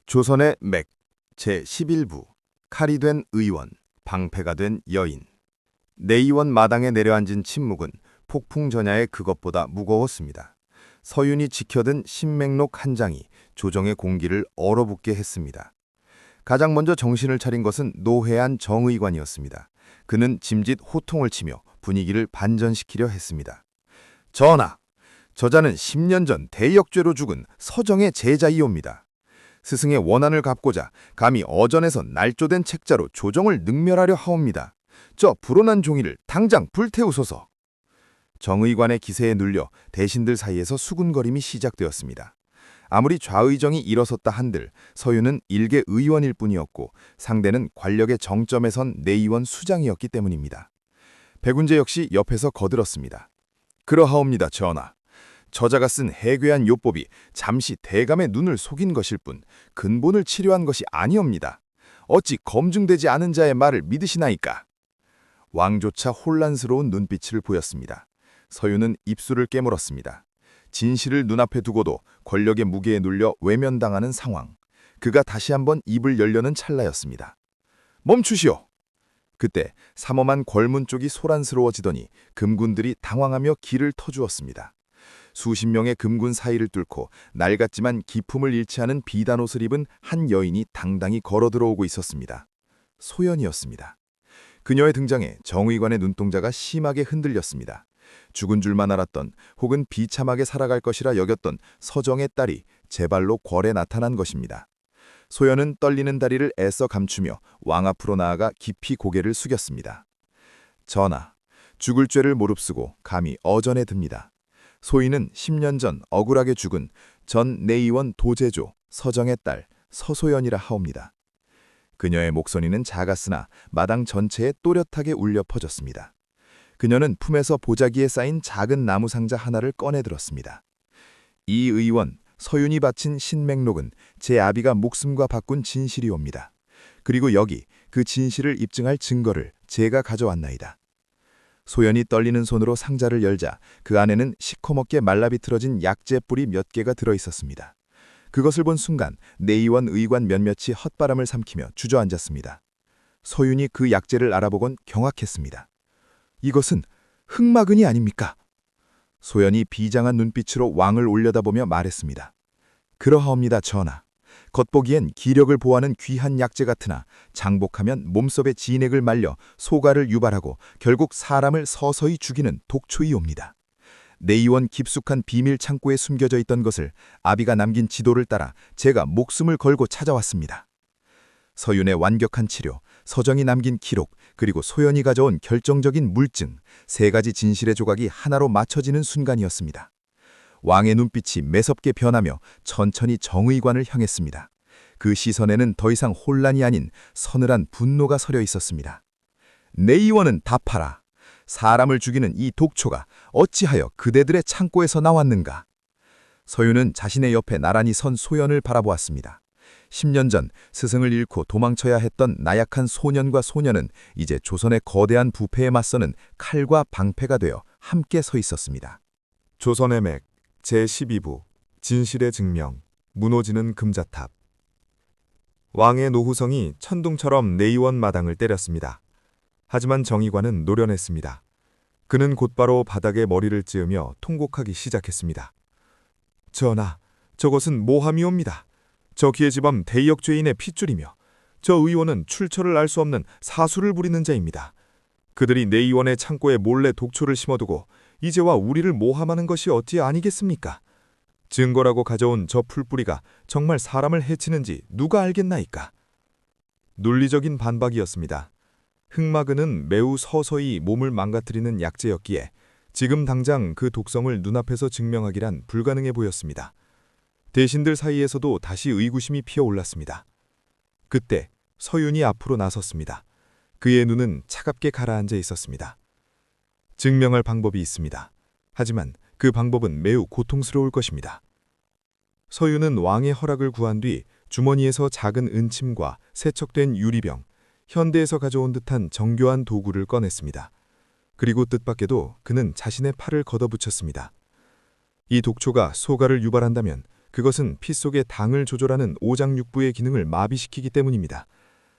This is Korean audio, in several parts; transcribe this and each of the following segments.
조선의 맥 제11부 칼이 된 의원, 방패가 된 여인. 내의원 마당에 내려앉은 침묵은 폭풍전야의 그것보다 무거웠습니다. 서윤이 지켜든 신맥록 한 장이 조정의 공기를 얼어붙게 했습니다. 가장 먼저 정신을 차린 것은 노회한 정의관이었습니다. 그는 짐짓 호통을 치며 분위기를 반전시키려 했습니다. 전하, 저자는 10년 전 대역죄로 죽은 서정의 제자이옵니다. 스승의 원한을 갚고자 감히 어전에서 날조된 책자로 조정을 능멸하려 하옵니다. 저 불온한 종이를 당장 불태우소서. 정의관의 기세에 눌려 대신들 사이에서 수군거림이 시작되었습니다. 아무리 좌의정이 일어섰다 한들 서윤은 일개 의원일 뿐이었고 상대는 관력의 정점에 선 내의원 수장이었기 때문입니다. 백운제 역시 옆에서 거들었습니다. 그러하옵니다, 전하. 저자가 쓴 해괴한 요법이 잠시 대감의 눈을 속인 것일 뿐 근본을 치료한 것이 아니옵니다. 어찌 검증되지 않은 자의 말을 믿으시나이까? 왕조차 혼란스러운 눈빛을 보였습니다. 서윤은 입술을 깨물었습니다. 진실을 눈앞에 두고도 권력의 무게에 눌려 외면당하는 상황. 그가 다시 한번 입을 열려는 찰나였습니다. 멈추시오! 그때 삼엄한 궐문 쪽이 소란스러워지더니 금군들이 당황하며 길을 터주었습니다. 수십 명의 금군 사이를 뚫고 낡았지만 기품을 잃지 않은 비단옷을 입은 한 여인이 당당히 걸어 들어오고 있었습니다. 소연이었습니다. 그녀의 등장에 정의관의 눈동자가 심하게 흔들렸습니다. 죽은 줄만 알았던 혹은 비참하게 살아갈 것이라 여겼던 서정의 딸이 제 발로 궐에 나타난 것입니다. 소연은 떨리는 다리를 애써 감추며 왕 앞으로 나아가 깊이 고개를 숙였습니다. 전하, 죽을 죄를 무릅쓰고 감히 어전에 듭니다. 소인은 10년 전 억울하게 죽은 전 내의원 도제조 서정의 딸 서소연이라 하옵니다. 그녀의 목소리는 작았으나 마당 전체에 또렷하게 울려 퍼졌습니다. 그녀는 품에서 보자기에 쌓인 작은 나무 상자 하나를 꺼내 들었습니다. 이 의원 서윤이 바친 신맥록은 제 아비가 목숨과 바꾼 진실이옵니다. 그리고 여기 그 진실을 입증할 증거를 제가 가져왔나이다. 소연이 떨리는 손으로 상자를 열자 그 안에는 시커멓게 말라비틀어진 약재 뿌리 몇 개가 들어있었습니다. 그것을 본 순간 내의원 의관 몇몇이 헛바람을 삼키며 주저앉았습니다. 소윤이 그 약재를 알아보곤 경악했습니다. 이것은 흑마근이 아닙니까? 소연이 비장한 눈빛으로 왕을 올려다보며 말했습니다. 그러하옵니다, 전하. 겉보기엔 기력을 보하는 귀한 약재 같으나 장복하면 몸속의 진액을 말려 소가를 유발하고 결국 사람을 서서히 죽이는 독초이옵니다. 내의원 깊숙한 비밀 창고에 숨겨져 있던 것을 아비가 남긴 지도를 따라 제가 목숨을 걸고 찾아왔습니다. 서윤의 완벽한 치료, 서정이 남긴 기록, 그리고 소연이 가져온 결정적인 물증, 세 가지 진실의 조각이 하나로 맞춰지는 순간이었습니다. 왕의 눈빛이 매섭게 변하며 천천히 정의관을 향했습니다. 그 시선에는 더 이상 혼란이 아닌 서늘한 분노가 서려 있었습니다. 내의원은 답하라. 사람을 죽이는 이 독초가 어찌하여 그대들의 창고에서 나왔는가? 서윤은 자신의 옆에 나란히 선 소연을 바라보았습니다. 10년 전 스승을 잃고 도망쳐야 했던 나약한 소년과 소녀는 이제 조선의 거대한 부패에 맞서는 칼과 방패가 되어 함께 서 있었습니다. 조선의 맥 제12부 진실의 증명 무너지는 금자탑. 왕의 노후성이 천둥처럼 내의원 마당을 때렸습니다. 하지만 정의관은 노련했습니다. 그는 곧바로 바닥에 머리를 찌으며 통곡하기 시작했습니다. 전하, 저것은 모함이옵니다. 저 기해지범 대역죄인의 핏줄이며 저 의원은 출처를 알 수 없는 사수를 부리는 자입니다. 그들이 내의원의 창고에 몰래 독초를 심어두고 이제와 우리를 모함하는 것이 어찌 아니겠습니까? 증거라고 가져온 저 풀뿌리가 정말 사람을 해치는지 누가 알겠나이까? 논리적인 반박이었습니다. 흑마근은 매우 서서히 몸을 망가뜨리는 약재였기에 지금 당장 그 독성을 눈앞에서 증명하기란 불가능해 보였습니다. 대신들 사이에서도 다시 의구심이 피어올랐습니다. 그때 서윤이 앞으로 나섰습니다. 그의 눈은 차갑게 가라앉아 있었습니다. 증명할 방법이 있습니다. 하지만 그 방법은 매우 고통스러울 것입니다. 서윤은 왕의 허락을 구한 뒤 주머니에서 작은 은침과 세척된 유리병, 현대에서 가져온 듯한 정교한 도구를 꺼냈습니다. 그리고 뜻밖에도 그는 자신의 팔을 걷어붙였습니다. 이 독초가 소가를 유발한다면 그것은 피 속의 당을 조절하는 오장육부의 기능을 마비시키기 때문입니다.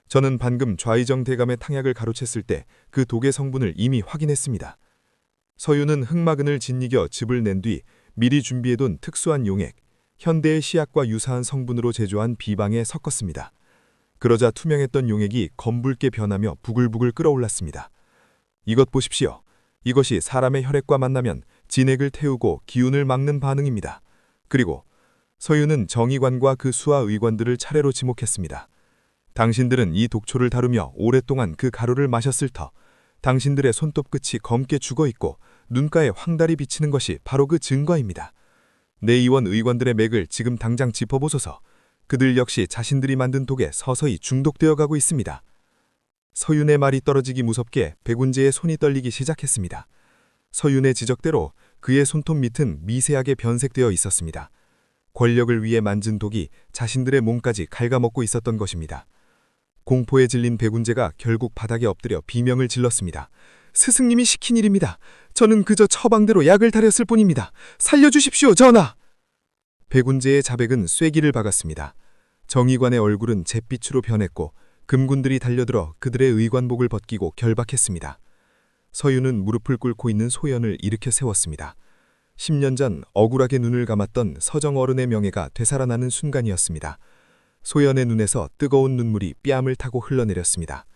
저는 방금 좌의정 대감의 탕약을 가로챘을 때 그 독의 성분을 이미 확인했습니다. 서유는 흑마근을 짓이겨 즙을 낸 뒤 미리 준비해둔 특수한 용액, 현대의 시약과 유사한 성분으로 제조한 비방에 섞었습니다. 그러자 투명했던 용액이 검붉게 변하며 부글부글 끓어올랐습니다. 이것 보십시오. 이것이 사람의 혈액과 만나면 진액을 태우고 기운을 막는 반응입니다. 그리고 서유는 정의관과 그 수하 의관들을 차례로 지목했습니다. 당신들은 이 독초를 다루며 오랫동안 그 가루를 마셨을 터, 당신들의 손톱 끝이 검게 죽어있고 눈가에 황달이 비치는 것이 바로 그 증거입니다. 내의원 의관들의 맥을 지금 당장 짚어보소서. 그들 역시 자신들이 만든 독에 서서히 중독되어 가고 있습니다. 서윤의 말이 떨어지기 무섭게 백운재의 손이 떨리기 시작했습니다. 서윤의 지적대로 그의 손톱 밑은 미세하게 변색되어 있었습니다. 권력을 위해 만진 독이 자신들의 몸까지 갉아먹고 있었던 것입니다. 공포에 질린 백운재가 결국 바닥에 엎드려 비명을 질렀습니다. 스승님이 시킨 일입니다. 저는 그저 처방대로 약을 타렸을 뿐입니다. 살려주십시오, 전하! 백운재의 자백은 쐐기를 박았습니다. 정의관의 얼굴은 잿빛으로 변했고 금군들이 달려들어 그들의 의관복을 벗기고 결박했습니다. 서유는 무릎을 꿇고 있는 소연을 일으켜 세웠습니다. 10년 전 억울하게 눈을 감았던 서정 어른의 명예가 되살아나는 순간이었습니다. 소연의 눈에서 뜨거운 눈물이 뺨을 타고 흘러내렸습니다.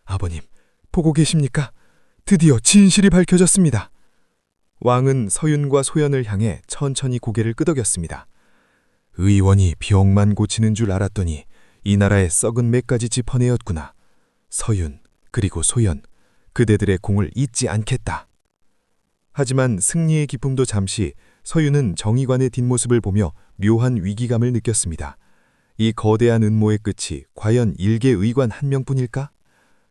아버님, 보고 계십니까? 드디어 진실이 밝혀졌습니다. 왕은 서윤과 소연을 향해 천천히 고개를 끄덕였습니다. 의원이 병만 고치는 줄 알았더니 이 나라의 썩은 맥까지 짚어내었구나. 서윤, 그리고 소연, 그대들의 공을 잊지 않겠다. 하지만 승리의 기쁨도 잠시 서윤은 정의관의 뒷모습을 보며 묘한 위기감을 느꼈습니다. 이 거대한 음모의 끝이 과연 일개 의관 한 명뿐일까?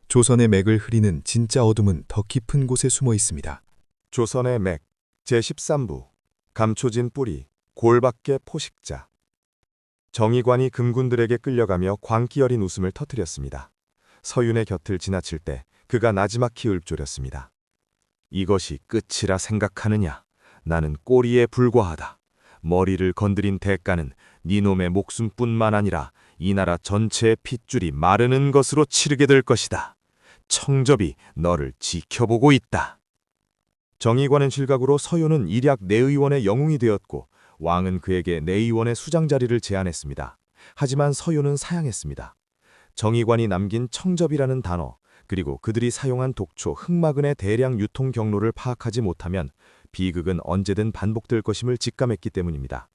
조선의 맥을 흐리는 진짜 어둠은 더 깊은 곳에 숨어 있습니다. 조선의 맥 제13부 감초진 뿌리 골밖의 포식자. 정의관이 금군들에게 끌려가며 광기 어린 웃음을 터뜨렸습니다. 서윤의 곁을 지나칠 때 그가 나지막히 읊조렸습니다. 이것이 끝이라 생각하느냐? 나는 꼬리에 불과하다. 머리를 건드린 대가는 네 놈의 목숨뿐만 아니라 이 나라 전체의 핏줄이 마르는 것으로 치르게 될 것이다. 청접이 너를 지켜보고 있다. 정의관은 실각으로 서윤은 일약 내의원의 영웅이 되었고 왕은 그에게 내의원의 수장 자리를 제안했습니다. 하지만 서윤은 사양했습니다. 정의관이 남긴 청접이라는 단어, 그리고 그들이 사용한 독초 흑마근의 대량 유통 경로를 파악하지 못하면 비극은 언제든 반복될 것임을 직감했기 때문입니다.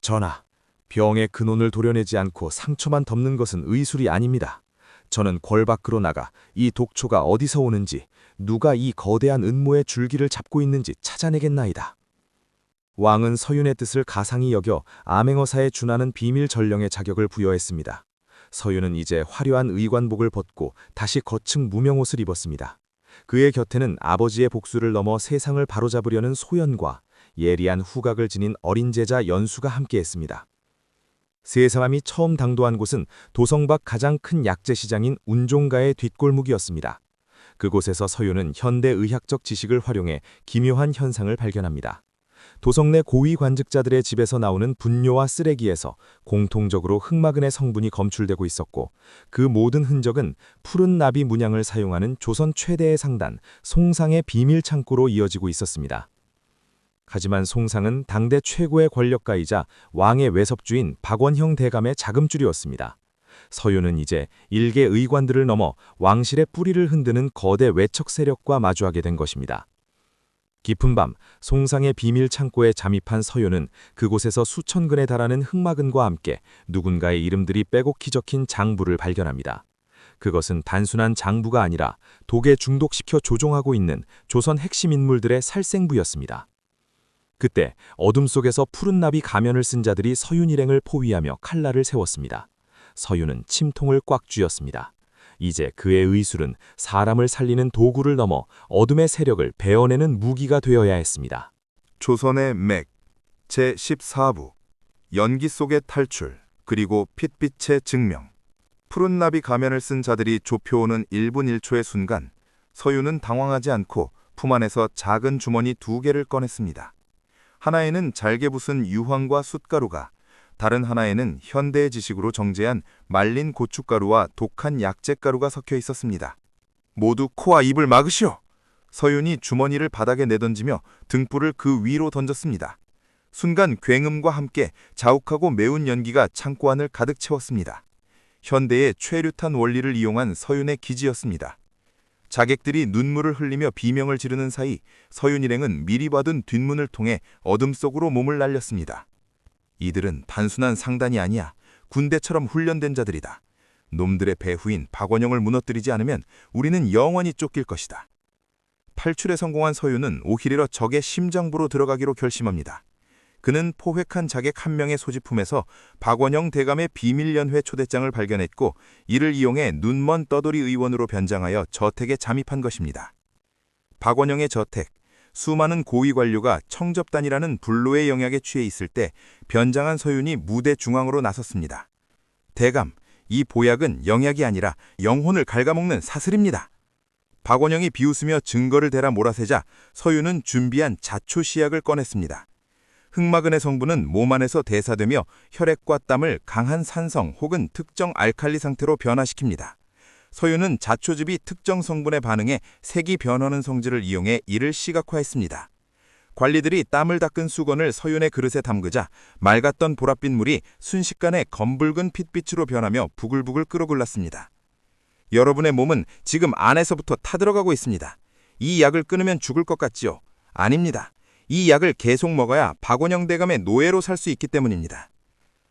전하, 병의 근원을 도려내지 않고 상처만 덮는 것은 의술이 아닙니다. 저는 궐 밖으로 나가 이 독초가 어디서 오는지, 누가 이 거대한 음모의 줄기를 잡고 있는지 찾아내겠나이다. 왕은 서윤의 뜻을 가상히 여겨 암행어사에 준하는 비밀 전령의 자격을 부여했습니다. 서윤은 이제 화려한 의관복을 벗고 다시 거층 무명옷을 입었습니다. 그의 곁에는 아버지의 복수를 넘어 세상을 바로잡으려는 소연과 예리한 후각을 지닌 어린 제자 연수가 함께했습니다. 세 사람이 처음 당도한 곳은 도성 밖 가장 큰 약재시장인 운종가의 뒷골목이었습니다. 그곳에서 서윤은 현대 의학적 지식을 활용해 기묘한 현상을 발견합니다. 도성 내 고위 관직자들의 집에서 나오는 분뇨와 쓰레기에서 공통적으로 흑마근의 성분이 검출되고 있었고, 그 모든 흔적은 푸른 나비 문양을 사용하는 조선 최대의 상단 송상의 비밀 창고로 이어지고 있었습니다. 하지만 송상은 당대 최고의 권력가이자 왕의 외섭주인 박원형 대감의 자금줄이었습니다. 서윤은 이제 일개 의관들을 넘어 왕실의 뿌리를 흔드는 거대 외척 세력과 마주하게 된 것입니다. 깊은 밤 송상의 비밀 창고에 잠입한 서윤은 그곳에서 수천 근에 달하는 흑마근과 함께 누군가의 이름들이 빼곡히 적힌 장부를 발견합니다. 그것은 단순한 장부가 아니라 독에 중독시켜 조종하고 있는 조선 핵심 인물들의 살생부였습니다. 그때 어둠 속에서 푸른 나비 가면을 쓴 자들이 서윤 일행을 포위하며 칼날을 세웠습니다. 서윤은 침통을 꽉 쥐었습니다. 이제 그의 의술은 사람을 살리는 도구를 넘어 어둠의 세력을 베어내는 무기가 되어야 했습니다. 조선의 맥 제14부 연기 속의 탈출, 그리고 핏빛의 증명. 푸른 나비 가면을 쓴 자들이 좁혀오는 1분 1초의 순간, 서윤은 당황하지 않고 품 안에서 작은 주머니 2개를 꺼냈습니다. 하나에는 잘게 부순 유황과 숯가루가, 다른 하나에는 현대의 지식으로 정제한 말린 고춧가루와 독한 약재가루가 섞여 있었습니다. 모두 코와 입을 막으시오! 서윤이 주머니를 바닥에 내던지며 등불을 그 위로 던졌습니다. 순간 굉음과 함께 자욱하고 매운 연기가 창고 안을 가득 채웠습니다. 현대의 최루탄 원리를 이용한 서윤의 기지였습니다. 자객들이 눈물을 흘리며 비명을 지르는 사이 서윤 일행은 미리 봐둔 뒷문을 통해 어둠 속으로 몸을 날렸습니다. 이들은 단순한 상단이 아니야. 군대처럼 훈련된 자들이다. 놈들의 배후인 박원영을 무너뜨리지 않으면 우리는 영원히 쫓길 것이다. 탈출에 성공한 서윤은 오히려 적의 심장부로 들어가기로 결심합니다. 그는 포획한 자객 한 명의 소지품에서 박원영 대감의 비밀연회 초대장을 발견했고 이를 이용해 눈먼 떠돌이 의원으로 변장하여 저택에 잠입한 것입니다. 박원영의 저택, 수많은 고위 관료가 청접단이라는 불로의 영향에 취해 있을 때 변장한 서윤이 무대 중앙으로 나섰습니다. 대감, 이 보약은 영약이 아니라 영혼을 갉아먹는 사슬입니다. 박원영이 비웃으며 증거를 대라 몰아세자 서윤은 준비한 자초시약을 꺼냈습니다. 흑마근의 성분은 몸 안에서 대사되며 혈액과 땀을 강한 산성 혹은 특정 알칼리 상태로 변화시킵니다. 서윤은 자초즙이 특정 성분에 반응해 색이 변하는 성질을 이용해 이를 시각화했습니다. 관리들이 땀을 닦은 수건을 서윤의 그릇에 담그자 맑았던 보랏빛 물이 순식간에 검붉은 핏빛으로 변하며 부글부글 끓어글렀습니다. 여러분의 몸은 지금 안에서부터 타들어가고 있습니다. 이 약을 끊으면 죽을 것 같지요? 아닙니다. 이 약을 계속 먹어야 박원영 대감의 노예로 살 수 있기 때문입니다.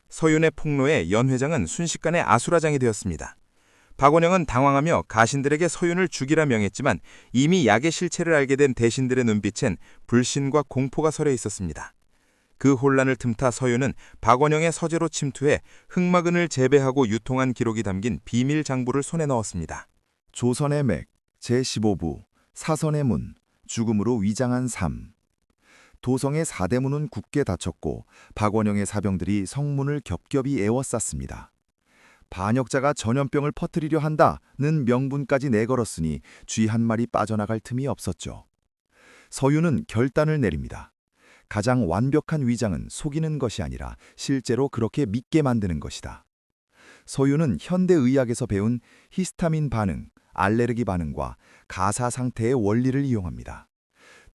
서윤의 폭로에 연 회장은 순식간에 아수라장이 되었습니다. 박원영은 당황하며 가신들에게 서윤을 죽이라 명했지만 이미 약의 실체를 알게 된 대신들의 눈빛엔 불신과 공포가 서려 있었습니다. 그 혼란을 틈타 서윤은 박원영의 서재로 침투해 흑마근을 재배하고 유통한 기록이 담긴 비밀 장부를 손에 넣었습니다. 조선의 맥 제15부 사선의 문 죽음으로 위장한 삶. 도성의 사대문은 굳게 닫혔고 박원영의 사병들이 성문을 겹겹이 에워쌌습니다. 반역자가 전염병을 퍼뜨리려 한다는 명분까지 내걸었으니 쥐 한 마리 빠져나갈 틈이 없었죠. 서윤은 결단을 내립니다. 가장 완벽한 위장은 속이는 것이 아니라 실제로 그렇게 믿게 만드는 것이다. 서윤은 현대의학에서 배운 히스타민 반응, 알레르기 반응과 가사 상태의 원리를 이용합니다.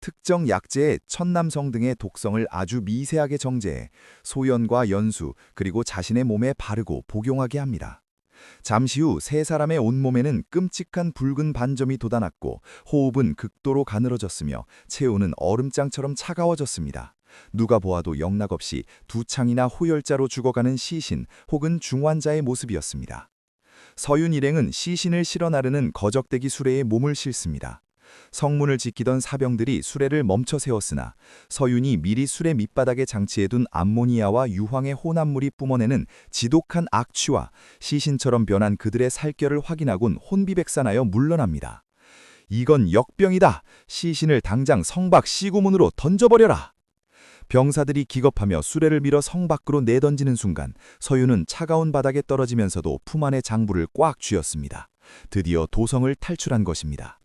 특정 약재의 천남성 등의 독성을 아주 미세하게 정제해 소연과 연수 그리고 자신의 몸에 바르고 복용하게 합니다. 잠시 후 세 사람의 온몸에는 끔찍한 붉은 반점이 돋아났고 호흡은 극도로 가늘어졌으며 체온은 얼음장처럼 차가워졌습니다. 누가 보아도 영락없이 두창이나 호열자로 죽어가는 시신 혹은 중환자의 모습이었습니다. 서윤 일행은 시신을 실어 나르는 거적대기 수레에 몸을 싣습니다. 성문을 지키던 사병들이 수레를 멈춰 세웠으나 서윤이 미리 수레 밑바닥에 장치해둔 암모니아와 유황의 혼합물이 뿜어내는 지독한 악취와 시신처럼 변한 그들의 살결을 확인하곤 혼비백산하여 물러납니다. 이건 역병이다. 시신을 당장 성 밖 시구문으로 던져버려라. 병사들이 기겁하며 수레를 밀어 성 밖으로 내던지는 순간 서윤은 차가운 바닥에 떨어지면서도 품 안의 장부를 꽉 쥐었습니다. 드디어 도성을 탈출한 것입니다.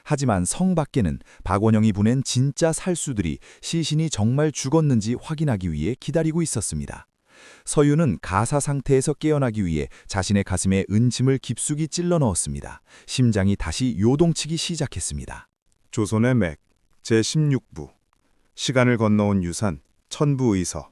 하지만 성 밖에는 박원영이 보낸 진짜 살수들이 시신이 정말 죽었는지 확인하기 위해 기다리고 있었습니다. 서윤은 가사 상태에서 깨어나기 위해 자신의 가슴에 은침을 깊숙이 찔러 넣었습니다. 심장이 다시 요동치기 시작했습니다. 조선의 맥 제16부 시간을 건너온 유산 천부의서.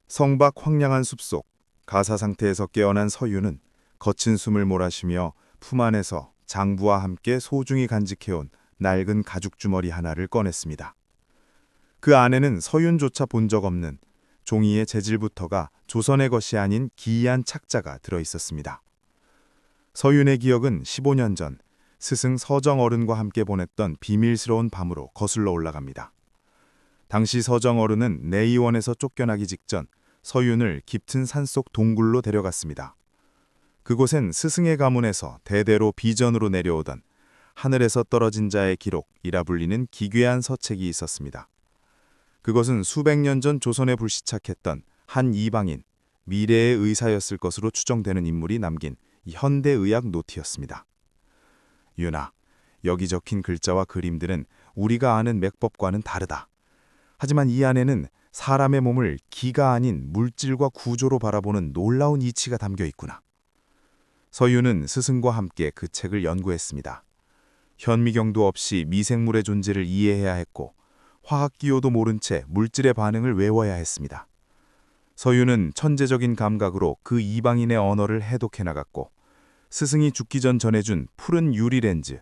성밖 황량한 숲속 가사 상태에서 깨어난 서윤은 거친 숨을 몰아쉬며 품 안에서 장부와 함께 소중히 간직해온 낡은 가죽주머니 하나를 꺼냈습니다. 그 안에는 서윤조차 본 적 없는 종이의 재질부터가 조선의 것이 아닌 기이한 착자가 들어있었습니다. 서윤의 기억은 15년 전 스승 서정 어른과 함께 보냈던 비밀스러운 밤으로 거슬러 올라갑니다. 당시 서정 어른은 내의원에서 쫓겨나기 직전 서윤을 깊은 산속 동굴로 데려갔습니다. 그곳엔 스승의 가문에서 대대로 비전으로 내려오던 하늘에서 떨어진 자의 기록이라 불리는 기괴한 서책이 있었습니다. 그것은 수백 년 전 조선에 불시착했던 한 이방인, 미래의 의사였을 것으로 추정되는 인물이 남긴 현대의학 노트였습니다. 윤아, 여기 적힌 글자와 그림들은 우리가 아는 맥법과는 다르다. 하지만 이 안에는 사람의 몸을 기가 아닌 물질과 구조로 바라보는 놀라운 이치가 담겨 있구나. 서윤은 스승과 함께 그 책을 연구했습니다. 현미경도 없이 미생물의 존재를 이해해야 했고 화학기호도 모른 채 물질의 반응을 외워야 했습니다. 서윤은 천재적인 감각으로 그 이방인의 언어를 해독해 나갔고 스승이 죽기 전 전해준 푸른 유리 렌즈,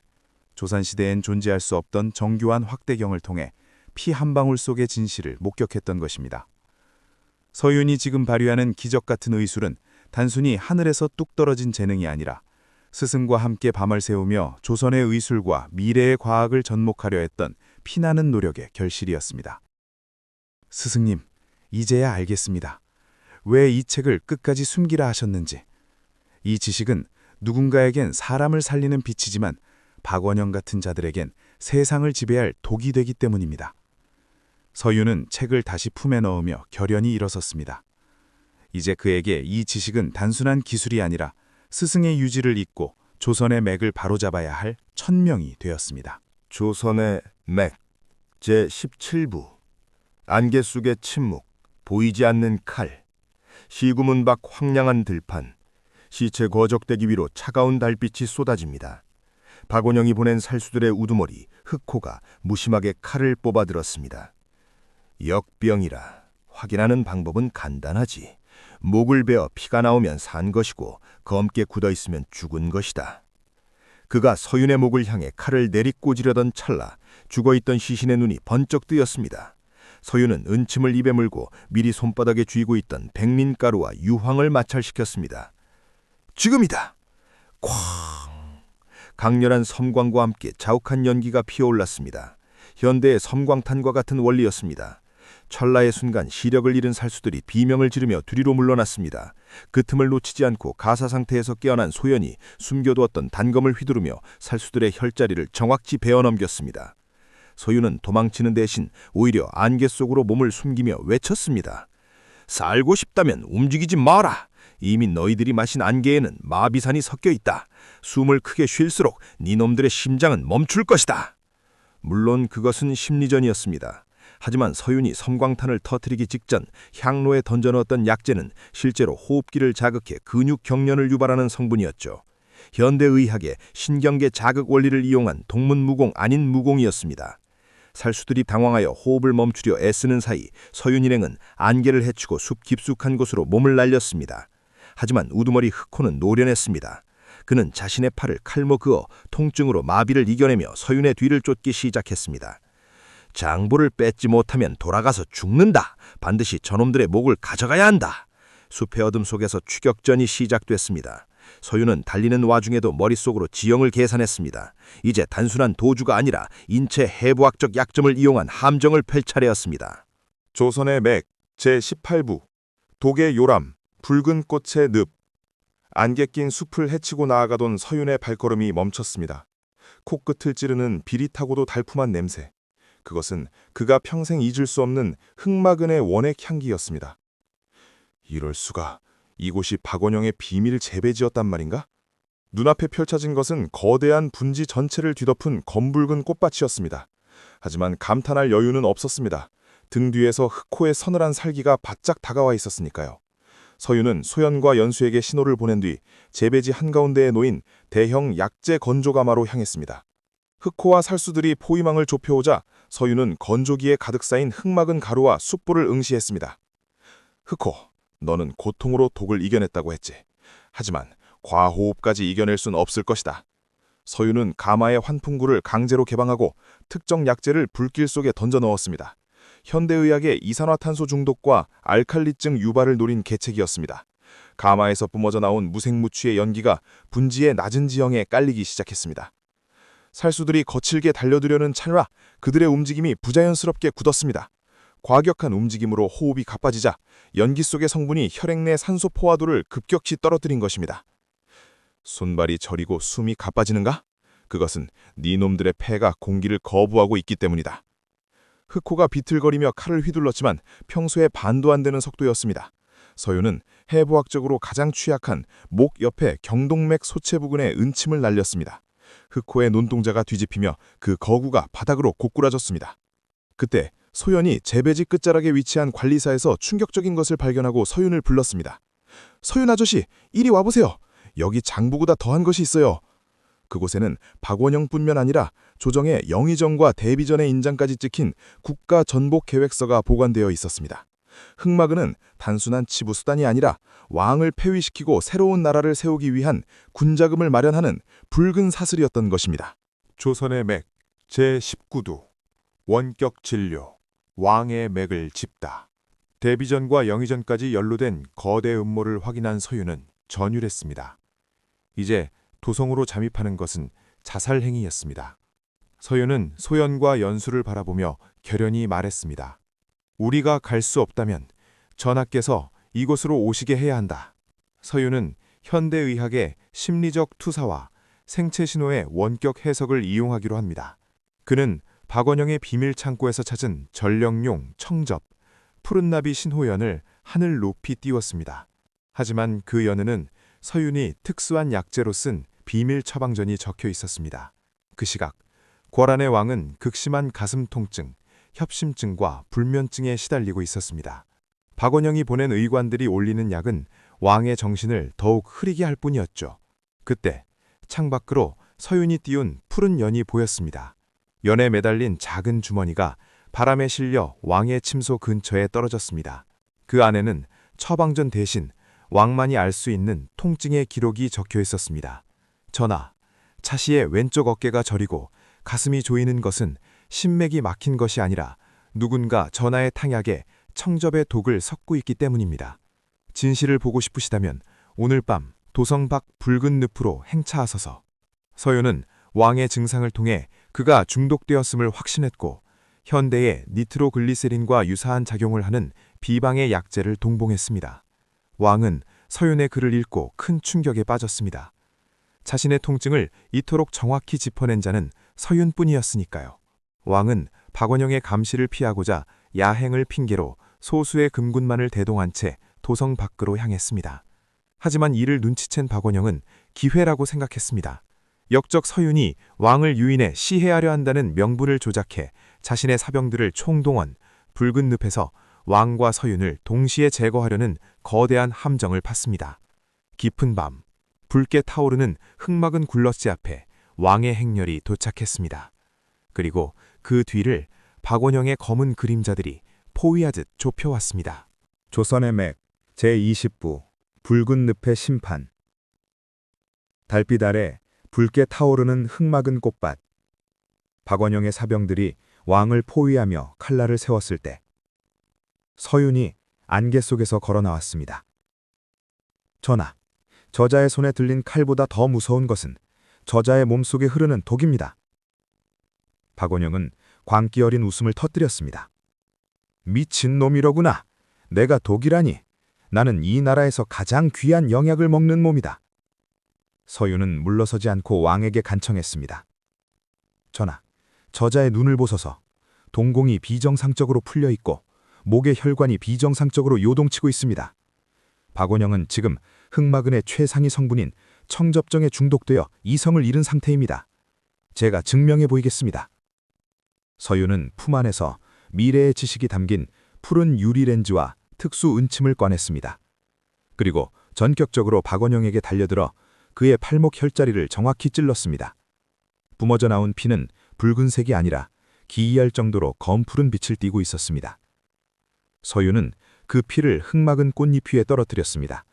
조선시대엔 존재할 수 없던 정교한 확대경을 통해 피 한 방울 속의 진실을 목격했던 것입니다. 서윤이 지금 발휘하는 기적 같은 의술은 단순히 하늘에서 뚝 떨어진 재능이 아니라 스승과 함께 밤을 새우며 조선의 의술과 미래의 과학을 접목하려 했던 피나는 노력의 결실이었습니다. 스승님, 이제야 알겠습니다. 왜 이 책을 끝까지 숨기라 하셨는지. 이 지식은 누군가에겐 사람을 살리는 빛이지만 박원영 같은 자들에겐 세상을 지배할 독이 되기 때문입니다. 서윤은 책을 다시 품에 넣으며 결연히 일어섰습니다. 이제 그에게 이 지식은 단순한 기술이 아니라 스승의 유지를 잇고 조선의 맥을 바로잡아야 할 천명이 되었습니다. 조선의 맥 제17부 안개 속의 침묵, 보이지 않는 칼, 시구문 밖 황량한 들판, 시체 거적대기 위로 차가운 달빛이 쏟아집니다. 박원영이 보낸 살수들의 우두머리, 흑호가 무심하게 칼을 뽑아들었습니다. 역병이라. 확인하는 방법은 간단하지. 목을 베어 피가 나오면 산 것이고 검게 굳어있으면 죽은 것이다. 그가 서윤의 목을 향해 칼을 내리꽂으려던 찰나 죽어있던 시신의 눈이 번쩍 뜨였습니다. 서윤은 은침을 입에 물고 미리 손바닥에 쥐고 있던 백린가루와 유황을 마찰시켰습니다. 지금이다! 쾅! 강렬한 섬광과 함께 자욱한 연기가 피어올랐습니다. 현대의 섬광탄과 같은 원리였습니다. 찰나의 순간 시력을 잃은 살수들이 비명을 지르며 뒤로 물러났습니다. 그 틈을 놓치지 않고 가사 상태에서 깨어난 소연이 숨겨두었던 단검을 휘두르며 살수들의 혈자리를 정확히 베어넘겼습니다. 소윤은 도망치는 대신 오히려 안개 속으로 몸을 숨기며 외쳤습니다. 살고 싶다면 움직이지 마라. 이미 너희들이 마신 안개에는 마비산이 섞여 있다. 숨을 크게 쉴수록 니놈들의 심장은 멈출 것이다. 물론 그것은 심리전이었습니다. 하지만 서윤이 섬광탄을 터뜨리기 직전 향로에 던져넣었던 약재는 실제로 호흡기를 자극해 근육 경련을 유발하는 성분이었죠. 현대의학의 신경계 자극 원리를 이용한 동문무공 아닌 무공이었습니다. 살수들이 당황하여 호흡을 멈추려 애쓰는 사이 서윤 일행은 안개를 헤치고 숲 깊숙한 곳으로 몸을 날렸습니다. 하지만 우두머리 흑호는 노련했습니다. 그는 자신의 팔을 칼모 그어 통증으로 마비를 이겨내며 서윤의 뒤를 쫓기 시작했습니다. 장보를 뺏지 못하면 돌아가서 죽는다. 반드시 저놈들의 목을 가져가야 한다. 숲의 어둠 속에서 추격전이 시작됐습니다. 서윤은 달리는 와중에도 머릿속으로 지형을 계산했습니다. 이제 단순한 도주가 아니라 인체 해부학적 약점을 이용한 함정을 펼 차례였습니다. 조선의 맥 제18부 독의 요람, 붉은 꽃의 늪. 안개 낀 숲을 헤치고 나아가던 서윤의 발걸음이 멈췄습니다. 코끝을 찌르는 비릿하고도 달콤한 냄새. 그것은 그가 평생 잊을 수 없는 흑마근의 원액 향기였습니다. 이럴 수가, 이곳이 박원영의 비밀 재배지였단 말인가? 눈앞에 펼쳐진 것은 거대한 분지 전체를 뒤덮은 검붉은 꽃밭이었습니다. 하지만 감탄할 여유는 없었습니다. 등 뒤에서 흑호의 서늘한 살기가 바짝 다가와 있었으니까요. 서윤은 소연과 연수에게 신호를 보낸 뒤 재배지 한가운데에 놓인 대형 약재 건조가마로 향했습니다. 흑호와 살수들이 포위망을 좁혀오자 서윤은 건조기에 가득 쌓인 흑막은 가루와 숯불을 응시했습니다. 흑호, 너는 고통으로 독을 이겨냈다고 했지. 하지만 과호흡까지 이겨낼 순 없을 것이다. 서윤은 가마의 환풍구를 강제로 개방하고 특정 약재를 불길 속에 던져 넣었습니다. 현대의학의 이산화탄소 중독과 알칼리증 유발을 노린 계책이었습니다. 가마에서 뿜어져 나온 무색무취의 연기가 분지의 낮은 지형에 깔리기 시작했습니다. 살수들이 거칠게 달려들려는 찰나 그들의 움직임이 부자연스럽게 굳었습니다. 과격한 움직임으로 호흡이 가빠지자 연기 속의 성분이 혈액 내 산소 포화도를 급격히 떨어뜨린 것입니다. 손발이 저리고 숨이 가빠지는가? 그것은 네 놈들의 폐가 공기를 거부하고 있기 때문이다. 흑호가 비틀거리며 칼을 휘둘렀지만 평소에 반도 안 되는 속도였습니다. 서윤은 해부학적으로 가장 취약한 목 옆에 경동맥 소체 부근에 은침을 날렸습니다. 흑호의 눈동자가 뒤집히며 그 거구가 바닥으로 고꾸라졌습니다. 그때 소연이 재배지 끝자락에 위치한 관리사에서 충격적인 것을 발견하고 서윤을 불렀습니다. 서윤 아저씨, 이리 와보세요. 여기 장보고다 더한 것이 있어요. 그곳에는 박원영뿐만 아니라 조정의 영의정과 대비전의 인장까지 찍힌 국가전복계획서가 보관되어 있었습니다. 흑마근은 단순한 치부수단이 아니라 왕을 폐위시키고 새로운 나라를 세우기 위한 군자금을 마련하는 붉은 사슬이었던 것입니다. 조선의 맥 제19두 원격 진료 왕의 맥을 짚다. 대비전과 영의전까지 연루된 거대 음모를 확인한 서윤은 전율했습니다. 이제 도성으로 잠입하는 것은 자살 행위였습니다. 서윤은 소연과 연수를 바라보며 결연히 말했습니다. 우리가 갈 수 없다면 전하께서 이곳으로 오시게 해야 한다. 서윤은 현대의학의 심리적 투사와 생체 신호의 원격 해석을 이용하기로 합니다. 그는 박원영의 비밀 창고에서 찾은 전령용, 청접, 푸른 나비 신호연을 하늘 높이 띄웠습니다. 하지만 그 연에는 서윤이 특수한 약재로 쓴 비밀 처방전이 적혀 있었습니다. 그 시각 고란의 왕은 극심한 가슴 통증, 협심증과 불면증에 시달리고 있었습니다. 박원영이 보낸 의관들이 올리는 약은 왕의 정신을 더욱 흐리게 할 뿐이었죠. 그때 창밖으로 서윤이 띄운 푸른 연이 보였습니다. 연에 매달린 작은 주머니가 바람에 실려 왕의 침소 근처에 떨어졌습니다. 그 안에는 처방전 대신 왕만이 알 수 있는 통증의 기록이 적혀 있었습니다. 전하, 차시의 왼쪽 어깨가 저리고 가슴이 조이는 것은 신맥이 막힌 것이 아니라 누군가 전하의 탕약에 청접의 독을 섞고 있기 때문입니다. 진실을 보고 싶으시다면 오늘 밤 도성 밖 붉은 늪으로 행차하소서. 서윤은 왕의 증상을 통해 그가 중독되었음을 확신했고 현대의 니트로글리세린과 유사한 작용을 하는 비방의 약재를 동봉했습니다. 왕은 서윤의 글을 읽고 큰 충격에 빠졌습니다. 자신의 통증을 이토록 정확히 짚어낸 자는 서윤뿐이었으니까요. 왕은 박원영의 감시를 피하고자 야행을 핑계로 소수의 금군만을 대동한 채 도성 밖으로 향했습니다. 하지만 이를 눈치챈 박원영은 기회라고 생각했습니다. 역적 서윤이 왕을 유인해 시해하려 한다는 명분을 조작해 자신의 사병들을 총동원, 붉은 늪에서 왕과 서윤을 동시에 제거하려는 거대한 함정을 팠습니다. 깊은 밤, 붉게 타오르는 흑막은 굴러지 앞에 왕의 행렬이 도착했습니다. 그리고 그 뒤를 박원영의 검은 그림자들이 포위하듯 좁혀왔습니다. 조선의 맥 제20부 붉은 늪의 심판. 달빛 아래 붉게 타오르는 흑막은 꽃밭. 박원영의 사병들이 왕을 포위하며 칼날을 세웠을 때 서윤이 안개 속에서 걸어 나왔습니다. 전하, 저자의 손에 들린 칼보다 더 무서운 것은 저자의 몸속에 흐르는 독입니다. 박원영은 광기 어린 웃음을 터뜨렸습니다. 미친놈이로구나. 내가 독이라니. 나는 이 나라에서 가장 귀한 영약을 먹는 몸이다. 서윤은 물러서지 않고 왕에게 간청했습니다. 전하, 저자의 눈을 보소서. 동공이 비정상적으로 풀려 있고 목의 혈관이 비정상적으로 요동치고 있습니다. 박원영은 지금 흑마근의 최상위 성분인 청접정에 중독되어 이성을 잃은 상태입니다. 제가 증명해 보이겠습니다. 서윤은 품 안에서 미래의 지식이 담긴 푸른 유리 렌즈와 특수 은침을 꺼냈습니다. 그리고 전격적으로 박원영에게 달려들어 그의 팔목 혈자리를 정확히 찔렀습니다. 뿜어져 나온 피는 붉은색이 아니라 기이할 정도로 검푸른 빛을 띠고 있었습니다. 서윤은 그 피를 흑막은 꽃잎 위에 떨어뜨렸습니다.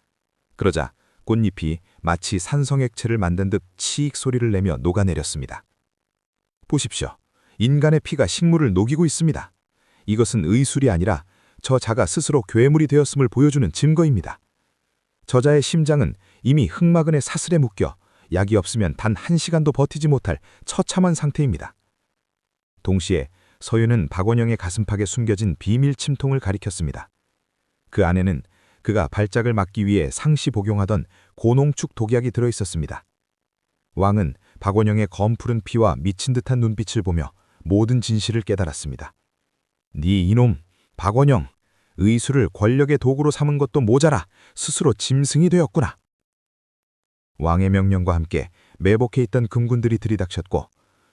그러자 꽃잎이 마치 산성액체를 만든 듯 치익 소리를 내며 녹아내렸습니다. 보십시오. 인간의 피가 식물을 녹이고 있습니다. 이것은 의술이 아니라 저자가 스스로 괴물이 되었음을 보여주는 증거입니다. 저자의 심장은 이미 흑마근의 사슬에 묶여 약이 없으면 단 1시간도 버티지 못할 처참한 상태입니다. 동시에 서윤은 박원영의 가슴팍에 숨겨진 비밀 침통을 가리켰습니다. 그 안에는 그가 발작을 막기 위해 상시 복용하던 고농축 독약이 들어있었습니다. 왕은 박원영의 검푸른 피와 미친 듯한 눈빛을 보며 모든 진실을 깨달았습니다. 네 이놈, 박원영, 의술을 권력의 도구로 삼은 것도 모자라 스스로 짐승이 되었구나. 왕의 명령과 함께 매복해 있던 금군들이 들이닥쳤고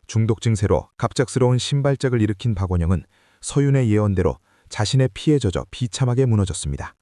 중독 증세로 갑작스러운 신발작을 일으킨 박원영은 서윤의 예언대로 자신의 피에 젖어 비참하게 무너졌습니다.